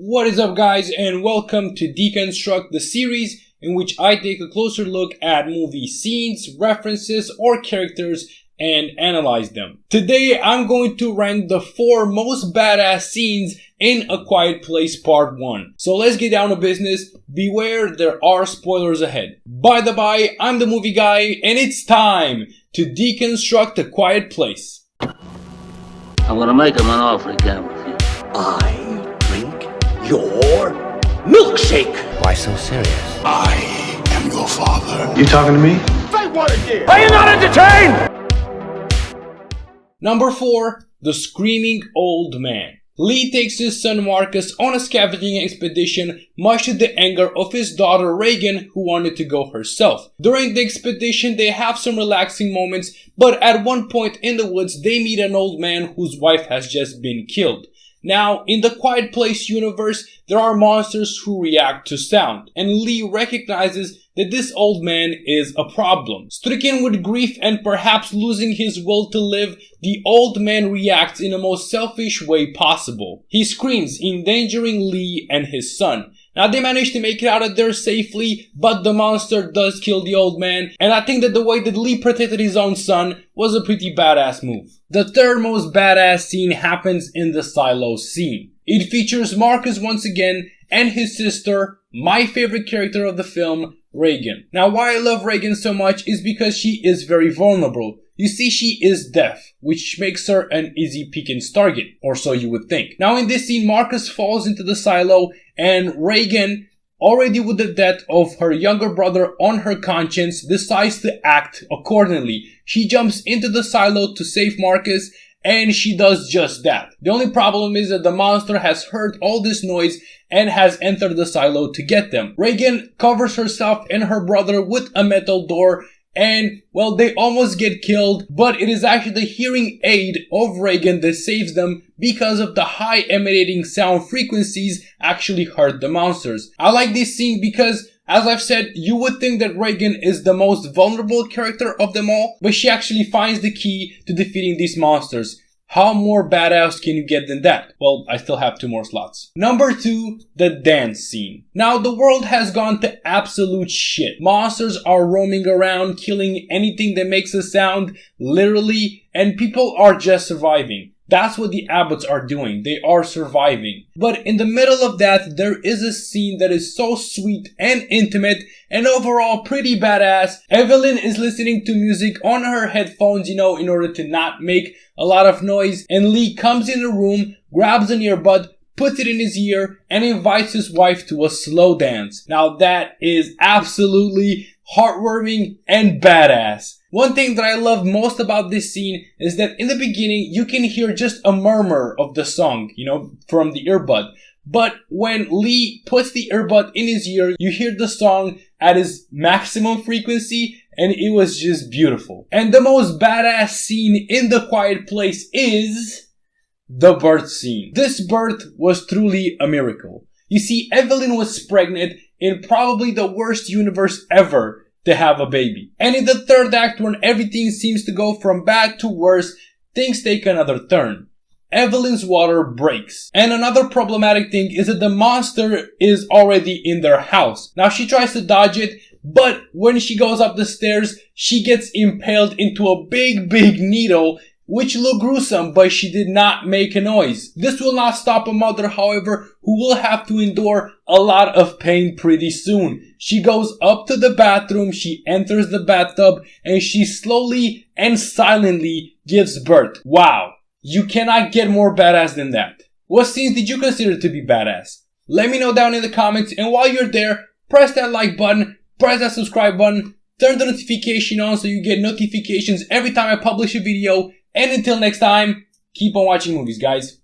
What is up, guys, and welcome to Deconstruct, the series in which I take a closer look at movie scenes, references, or characters and analyze them. Today, I'm going to rank the 4 most badass scenes in A Quiet Place Part 1. So let's get down to business. Beware, there are spoilers ahead. By the by, I'm the movie guy, and it's time to deconstruct A Quiet Place. I'm gonna make him an offer again with you. I drink your milkshake. Why so serious? I am your father. You talking to me? Say what again? Are you not entertained? Number 4, the screaming old man. Lee takes his son Marcus on a scavenging expedition, much to the anger of his daughter Reagan, who wanted to go herself. During the expedition, they have some relaxing moments, but at one point in the woods, they meet an old man whose wife has just been killed. Now, in the Quiet Place universe, there are monsters who react to sound, and Lee recognizes that this old man is a problem. Stricken with grief and perhaps losing his will to live, the old man reacts in the most selfish way possible. He screams, endangering Lee and his son. Now, they manage to make it out of there safely, but the monster does kill the old man, and I think that the way that Lee protected his own son was a pretty badass move. The third most badass scene happens in the silo scene. It features Marcus once again and his sister, my favorite character of the film, Reagan. Now, why I love Reagan so much is because she is very vulnerable. You see, she is deaf, which makes her an easy pickings target, or so you would think. Now, in this scene, Marcus falls into the silo, and Reagan, already with the death of her younger brother on her conscience, decides to act accordingly. She jumps into the silo to save Marcus, and she does just that. The only problem is that the monster has heard all this noise and has entered the silo to get them. Reagan covers herself and her brother with a metal door, and, well, they almost get killed, but it is actually the hearing aid of Reagan that saves them because of the high emanating sound frequencies actually hurt the monsters. I like this scene because, as I've said, you would think that Reagan is the most vulnerable character of them all, but she actually finds the key to defeating these monsters. How more badass can you get than that? Well, I still have 2 more slots. Number 2, the dance scene. Now, the world has gone to absolute shit. Monsters are roaming around, killing anything that makes a sound, literally, and people are just surviving. That's what the Abbotts are doing. They are surviving. But in the middle of that, there is a scene that is so sweet and intimate and overall pretty badass. Evelyn is listening to music on her headphones, in order to not make a lot of noise. And Lee comes in the room, grabs an earbud, puts it in his ear, and invites his wife to a slow dance. Now that is absolutely heartwarming and badass. One thing that I love most about this scene is that in the beginning, you can hear just a murmur of the song, from the earbud. But when Lee puts the earbud in his ear, you hear the song at its maximum frequency, and it was just beautiful. And the most badass scene in The Quiet Place is the birth scene. This birth was truly a miracle. You see, Evelyn was pregnant in probably the worst universe ever to have a baby. And in the third act, when everything seems to go from bad to worse, things take another turn. Evelyn's water breaks. And another problematic thing is that the monster is already in their house. Now, she tries to dodge it, but when she goes up the stairs, she gets impaled into a big needle, which looked gruesome, but she did not make a noise. This will not stop a mother, however, who will have to endure a lot of pain pretty soon. She goes up to the bathroom, she enters the bathtub, and she slowly and silently gives birth. Wow. You cannot get more badass than that. What scenes did you consider to be badass? Let me know down in the comments, and while you're there, press that like button, press that subscribe button, turn the notification on so you get notifications every time I publish a video. And until next time, keep on watching movies, guys.